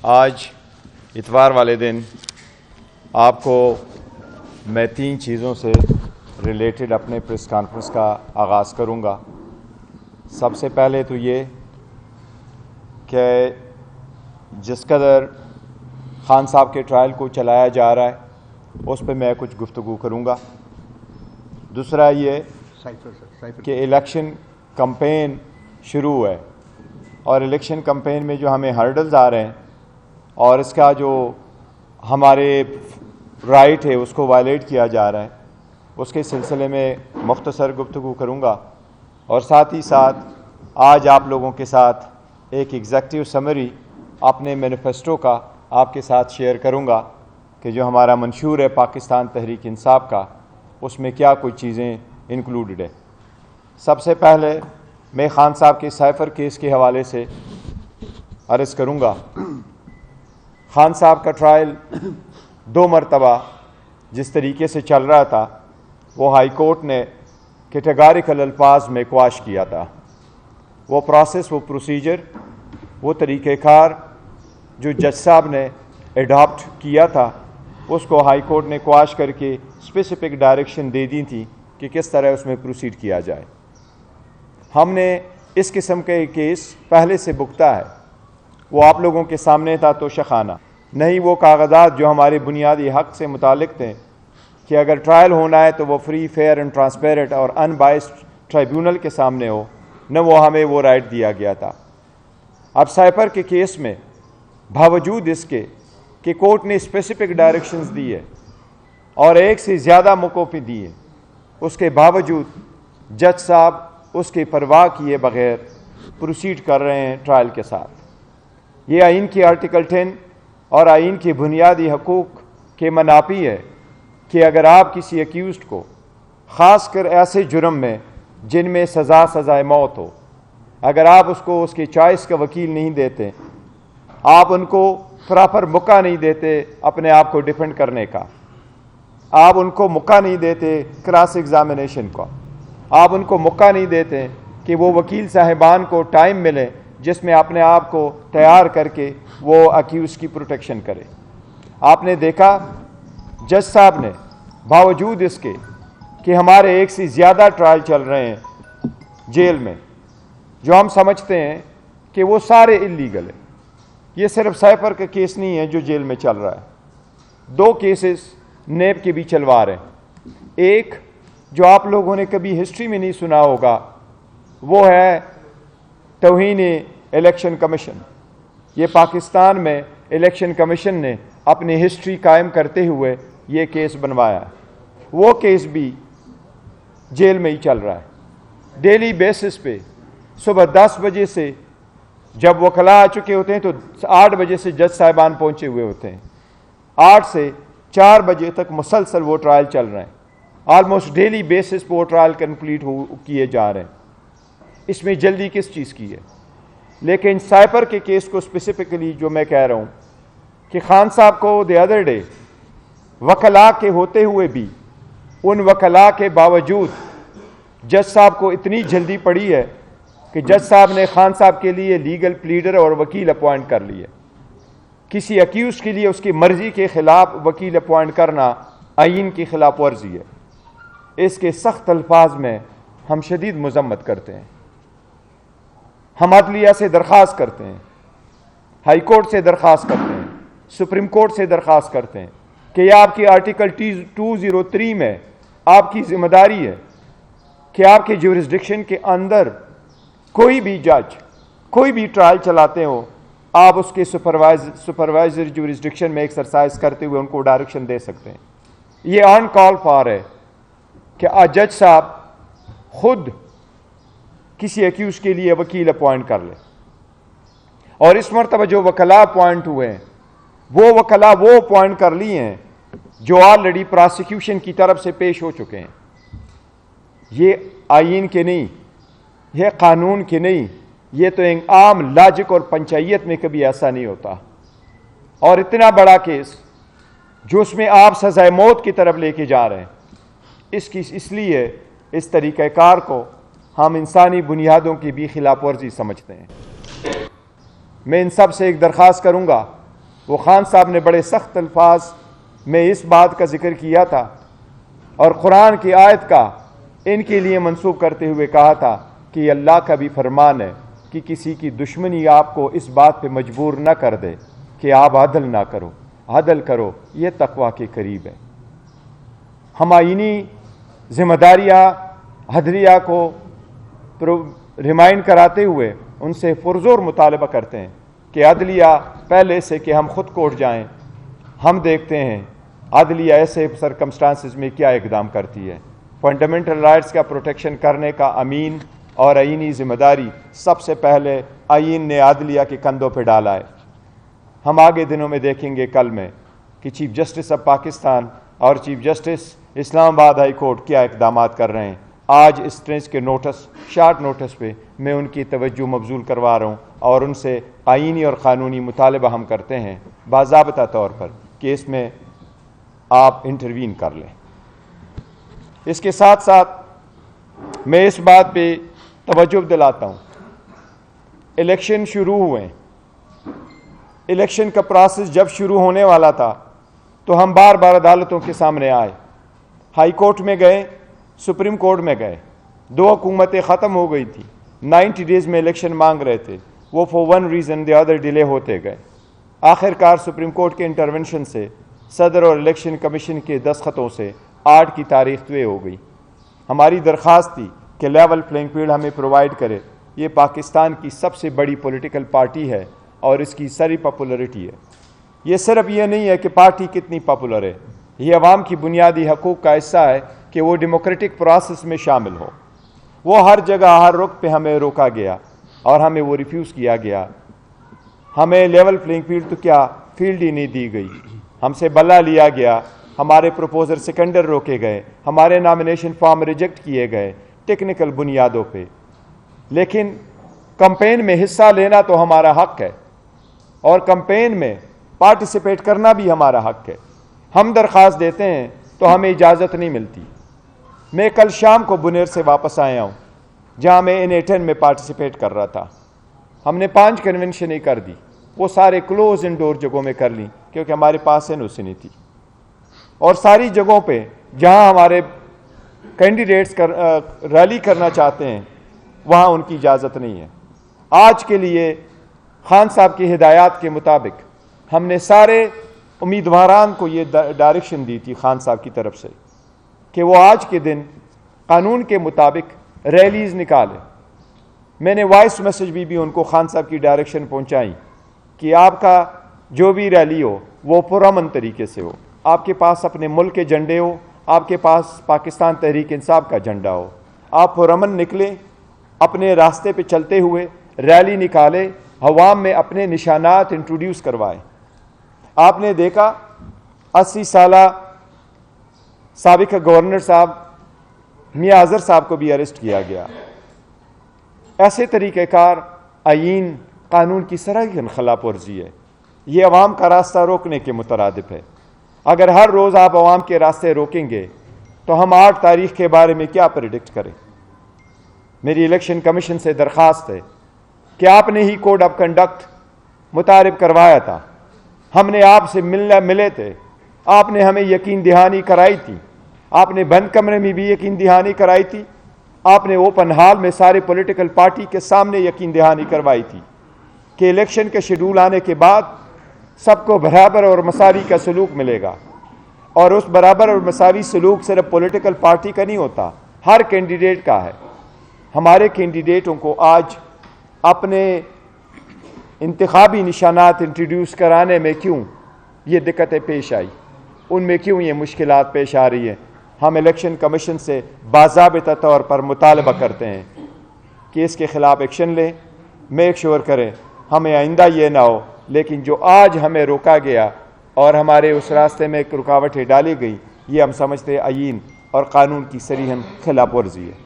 آج اتوار والے دن آپ کو میں 3 چیزوں سے ریلیٹڈ اپنے پریس کانفرنس کا آغاز کروں گا۔ سب سے پہلے تو یہ کہ جس قدر خان صاحب کے ٹرائل کو چلایا جا رہا ہے اس پہ میں کچھ گفتگو کروں گا۔ دوسرا یہ کہ الیکشن کمپین شروع ہے اور الیکشن کمپین میں جو ہمیں ہرڈلز آ رہے ہیں اور اس کا جو ہمارے رائٹ ہے اس کو وائلیٹ کیا جا رہا ہے، اس کے سلسلے میں مختصر گفتگو کروں گا، اور ساتھ ہی ساتھ آج آپ لوگوں کے ساتھ ایک ایگزیکٹو سمری اپنے مینیفیسٹو کا آپ کے ساتھ شیئر کروں گا کہ جو ہمارا منشور ہے پاکستان تحریک انصاف کا، اس میں کیا کوئی چیزیں انکلوڈڈ ہے۔ سب سے پہلے میں خان صاحب کے سائفر کیس کے حوالے سے عرض کروں گا۔ خان صاحب کا ٹرائل 2 مرتبہ جس طریقے سے چل رہا تھا وہ ہائی کورٹ نے کیٹیگوریکل الفاظ میں کواش کیا تھا۔ وہ پروسیس، وہ پروسیجر، وہ طریقہ کار جو جج صاحب نے ایڈاپٹ کیا تھا اس کو ہائی کورٹ نے کواش کر کے اسپیسیفک ڈائریکشن دے دی تھی کہ کس طرح اس میں پروسیڈ کیا جائے۔ ہم نے اس قسم کے کیس پہلے سے بکتا ہے، وہ آپ لوگوں کے سامنے تھا تو شخانہ نہیں، وہ کاغذات جو ہمارے بنیادی حق سے متعلق تھے کہ اگر ٹرائل ہونا ہے تو وہ فری، فیئر اینڈ ٹرانسپیرنٹ اور ان بائسڈ ٹرائیبیونل کے سامنے ہو، نہ وہ ہمیں وہ رائٹ دیا گیا تھا۔ اب سائفر کے کیس میں باوجود اس کے کہ کورٹ نے اسپیسیفک ڈائریکشنز دی ہے اور ایک سے زیادہ موقعوں پہ دی ہے، اس کے باوجود جج صاحب اس کی پرواہ کیے بغیر پروسیڈ کر رہے ہیں ٹرائل کے ساتھ۔ یہ آئین کی آرٹیکل 10 اور آئین کے بنیادی حقوق کے منافی ہے کہ اگر آپ کسی ایکیوزڈ کو، خاص کر ایسے جرم میں جن میں سزائے موت ہو، اگر آپ اس کو اس کی چوائس کا وکیل نہیں دیتے، آپ ان کو پراپر موقع نہیں دیتے اپنے آپ کو ڈیفینڈ کرنے کا، آپ ان کو موقع نہیں دیتے کراس ایگزامینیشن کا، آپ ان کو موقع نہیں دیتے کہ وہ وکیل صاحبان کو ٹائم ملے جس میں اپنے آپ کو تیار کر کے وہ اکیوز کی پروٹیکشن کرے۔ آپ نے دیکھا جج صاحب نے باوجود اس کے کہ ہمارے ایک سے زیادہ ٹرائل چل رہے ہیں جیل میں جو ہم سمجھتے ہیں کہ وہ سارے اللیگل ہیں، یہ صرف سائفر کا کیس نہیں ہے جو جیل میں چل رہا ہے، 2 کیسز نیب کے بھی چلوا رہے ہیں۔ ایک جو آپ لوگوں نے کبھی ہسٹری میں نہیں سنا ہوگا وہ ہے توہین الیکشن کمیشن۔ یہ پاکستان میں الیکشن کمیشن نے اپنی ہسٹری قائم کرتے ہوئے یہ کیس بنوایا ہے، وہ کیس بھی جیل میں ہی چل رہا ہے۔ ڈیلی بیسس پہ صبح 10 بجے سے جب وکلاء آ چکے ہوتے ہیں تو 8 بجے سے جج صاحبان پہنچے ہوئے ہوتے ہیں، 8 سے 4 بجے تک مسلسل وہ ٹرائل چل رہے ہیں، آلموسٹ ڈیلی بیسس پہ وہ ٹرائل کمپلیٹ کیے جا رہے ہیں۔ اس میں جلدی کس چیز کی ہے؟ لیکن سائفر کے کیس کو اسپیسیفکلی جو میں کہہ رہا ہوں کہ خان صاحب کو دی ادر ڈے وکلاء کے ہوتے ہوئے بھی، ان وکلاء کے باوجود جج صاحب کو اتنی جلدی پڑی ہے کہ جج صاحب نے خان صاحب کے لیے لیگل پلیڈر اور وکیل اپوائنٹ کر لیے۔ کسی اکیوز کے لیے اس کی مرضی کے خلاف وکیل اپوائنٹ کرنا آئین کی خلاف ورزی ہے۔ اس کے سخت الفاظ میں ہم شدید مذمت کرتے ہیں۔ ہم عدلیہ سے درخواست کرتے ہیں، ہائی کورٹ سے درخواست کرتے ہیں، سپریم کورٹ سے درخواست کرتے ہیں کہ یہ آپ کی آرٹیکل 203 میں آپ کی ذمہ داری ہے کہ آپ کے جورسڈکشن کے اندر کوئی بھی جج کوئی بھی ٹرائل چلاتے ہو، آپ اس کے سپروائزر جورسڈکشن میں ایکسرسائز کرتے ہوئے ان کو ڈائریکشن دے سکتے ہیں۔ یہ آن کال فار ہے کہ جج صاحب خود کسی ایکیوز کے لیے وکیل اپوائنٹ کر لے، اور اس مرتبہ جو وکلاء اپوائنٹ ہوئے ہیں وہ وکلاء وہ اپوائنٹ کر لیے ہیں جو آلریڈی پراسیکیوشن کی طرف سے پیش ہو چکے ہیں۔ یہ آئین کے نہیں، یہ قانون کے نہیں، یہ تو ایک عام لاجک اور پنچایت میں کبھی ایسا نہیں ہوتا۔ اور اتنا بڑا کیس جو اس میں آپ سزائے موت کی طرف لے کے جا رہے ہیں، اس لیے اس طریقہ کار کو ہم انسانی بنیادوں کی بھی خلاف ورزی سمجھتے ہیں۔ میں ان سب سے ایک درخواست کروں گا وہ خان صاحب نے بڑے سخت الفاظ میں اس بات کا ذکر کیا تھا اور قرآن کی آیت کا ان کے لیے منسوب کرتے ہوئے کہا تھا کہ یہ اللہ کا بھی فرمان ہے کہ کسی کی دشمنی آپ کو اس بات پہ مجبور نہ کر دے کہ آپ عدل نہ کرو، عدل کرو، یہ تقویٰ کے قریب ہے۔ ہم آئینی ذمہ داریاں عدلیہ کو ریمائنڈ کراتے ہوئے ان سے پرزور مطالبہ کرتے ہیں کہ عدلیہ پہلے سے کہ ہم خود کوٹ جائیں، ہم دیکھتے ہیں عدلیہ ایسے سرکمسٹانسز میں کیا اقدام کرتی ہے۔ فنڈامنٹل رائٹس کا پروٹیکشن کرنے کا امین اور آئینی ذمہ داری سب سے پہلے آئین نے عدلیہ کے کندھوں پہ ڈالا ہے۔ ہم آگے دنوں میں دیکھیں گے کل میں کہ چیف جسٹس آف پاکستان اور چیف جسٹس اسلام آباد ہائی کورٹ کیا اقدامات کر رہے ہیں۔ آج اس ٹرینچ کے شارٹ نوٹس پہ میں ان کی توجہ مبذول کروا رہا ہوں اور ان سے آئینی اور قانونی مطالبہ ہم کرتے ہیں باضابطہ طور پر کہ اس میں آپ انٹروین کر لیں۔ اس کے ساتھ ساتھ میں اس بات پہ توجہ دلاتا ہوں، الیکشن شروع ہوئے، الیکشن کا پروسیس جب شروع ہونے والا تھا تو ہم بار بار عدالتوں کے سامنے آئے، ہائی کورٹ میں گئے، سپریم کورٹ میں گئے، دو حکومتیں ختم ہو گئی تھی، 90 ڈیز میں الیکشن مانگ رہے تھے، وہ for one reason the other delay ہوتے گئے۔ آخر کار سپریم کورٹ کے انٹرونشن سے صدر اور الیکشن کمیشن کے دستخطوں سے 8 کی تاریخ طے ہو گئی۔ ہماری درخواست تھی کہ لیول پلینگ فیلڈ ہمیں پرووائڈ کرے، یہ پاکستان کی سب سے بڑی پولیٹیکل پارٹی ہے اور اس کی ساری پاپولرٹی ہے۔ یہ صرف یہ نہیں ہے کہ پارٹی کتنی پاپولر ہے، یہ عوام کی بنیادی حقوق کا حصہ ہے کہ وہ ڈیموکریٹک پروسیس میں شامل ہو۔ وہ ہر جگہ ہر رخ پہ ہمیں روکا گیا اور ہمیں وہ ریفیوز کیا گیا۔ ہمیں لیول پلینگ فیلڈ تو کیا فیلڈ ہی نہیں دی گئی، ہم سے بلا لیا گیا، ہمارے پروپوزر سیکنڈر روکے گئے، ہمارے نامینیشن فارم ریجیکٹ کیے گئے ٹیکنیکل بنیادوں پہ۔ لیکن کمپین میں حصہ لینا تو ہمارا حق ہے اور کمپین میں پارٹیسپیٹ کرنا بھی ہمارا حق ہے۔ ہم درخواست دیتے ہیں تو ہمیں اجازت نہیں ملتی۔ میں کل شام کو بنیر سے واپس آیا ہوں جہاں میں N18 میں پارٹیسپیٹ کر رہا تھا۔ ہم نے 5 کنونشنیں کر دی، وہ سارے کلوز انڈور جگہوں میں کر لیں کیونکہ ہمارے پاس NOC نہیں تھی، اور ساری جگہوں پہ جہاں ہمارے کینڈیڈیٹس ریلی کرنا چاہتے ہیں وہاں ان کی اجازت نہیں ہے۔ آج کے لیے خان صاحب کی ہدایات کے مطابق ہم نے سارے امیدواران کو یہ ڈائریکشن دی تھی خان صاحب کی طرف سے کہ وہ آج کے دن قانون کے مطابق ریلیز نکالیں۔ میں نے وائس میسج بھی ان کو خان صاحب کی ڈائریکشن پہنچائی کہ آپ کا جو بھی ریلی ہو وہ پرامن طریقے سے ہو، آپ کے پاس اپنے ملک کے جھنڈے ہو، آپ کے پاس پاکستان تحریک انصاف کا جھنڈا ہو، آپ پرامن نکلیں، اپنے راستے پہ چلتے ہوئے ریلی نکالیں، عوام میں اپنے نشانات انٹروڈیوس کروائیں۔ آپ نے دیکھا 80 سالہ سابق گورنر صاحب میاں اظہر صاحب کو بھی اریسٹ کیا گیا۔ ایسے طریقہ کار آئین قانون کی سراحت خلاف ورزی ہے، یہ عوام کا راستہ روکنے کے مترادف ہے۔ اگر ہر روز آپ عوام کے راستے روکیں گے تو ہم 8 تاریخ کے بارے میں کیا پریڈکٹ کریں؟ میری الیکشن کمیشن سے درخواست ہے کہ آپ نے ہی کوڈ آف کنڈکٹ متعارف کروایا تھا، ہم نے آپ سے ملے تھے، آپ نے ہمیں یقین دہانی کرائی تھی، آپ نے بند کمرے میں بھی یقین دہانی کرائی تھی، آپ نے اوپن ہال میں سارے پولیٹیکل پارٹی کے سامنے یقین دہانی کروائی تھی کہ الیکشن کے شیڈول آنے کے بعد سب کو برابر اور مساوی کا سلوک ملے گا، اور اس برابر اور مساوی سلوک صرف پولیٹیکل پارٹی کا نہیں ہوتا، ہر کینڈیڈیٹ کا ہے۔ ہمارے کینڈیڈیٹوں کو آج اپنے انتخابی نشانات انٹروڈیوس کرانے میں کیوں یہ دقتیں پیش آئی، ان میں کیوں یہ مشکلات پیش آ رہی ہیں؟ ہم الیکشن کمیشن سے باضابطہ طور پر مطالبہ کرتے ہیں کہ اس کے خلاف ایکشن لیں، میک شور کریں ہمیں آئندہ یہ نہ ہو۔ لیکن جو آج ہمیں روکا گیا اور ہمارے اس راستے میں ایک رکاوٹیں ڈالی گئی، یہ ہم سمجھتے ہیں آئین اور قانون کی صریحاً خلاف ورزی ہے۔